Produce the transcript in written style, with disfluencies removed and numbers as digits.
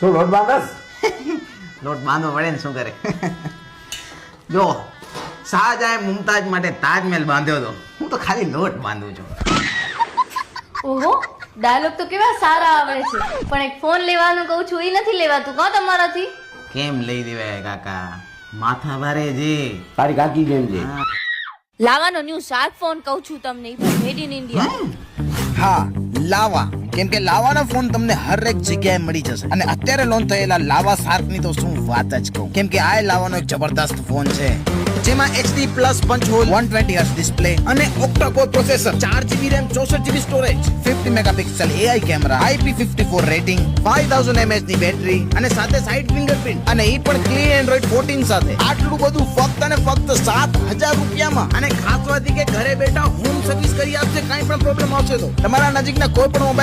શું લોટ બાંધસ? લોટ બાંધવો પડે ને, શું કરે. જો શાહજહાં મુમતાજ માટે તાજમહેલ બાંધ્યો હતો, હું તો ખાલી લોટ બાંધું છું. ઓહો, ડાયલોગ તો કેવા સારા આવડે છે, પણ એક ફોન લેવાનું કહું છું એ નથી લેવાતું કહો તમારાથી. કેમ લઈ દેવાય કાકા, માથા ભારે છે. તારી કાકી કેમ છે? લાવાનો ન્યૂ શાર્ક ફોન કહું છું તમને, મેડ ઇન ઇન્ડિયા. હા, લાવા. કેમ કે લાવાના ફોન તમને હરેક જગ્યાએ મળી જશે. અને અત્યારે લોન્ચ થયેલા લાવા શાર્ક ની તો શું વાત જ કહું. કેમ કે આ લાવાનો એક જબરદસ્ત ફોન છે, જેમાં HD plus punch hole 120 hertz display અને octa core processor, 4GB RAM, 64GB storage, 50 megapixel AI camera, IP54 rating, 5000 mAh ની બેટરી અને સાથે સાઇડ ફિંગરપ્રિન્ટ, અને એ પણ ક્લીન એન્ડ્રોઇડ 14 સાથે. આટલું બધું ફક્ત અને ફક્ત 7000 રૂપિયામાં. અને ખાસ વાત એ કે ઘરે બેઠા હોમ સર્વિસ કરી આપશે. કાંઈ પણ પ્રોબ્લેમ આવશે તો તમારા નજીકના કોઈ પણ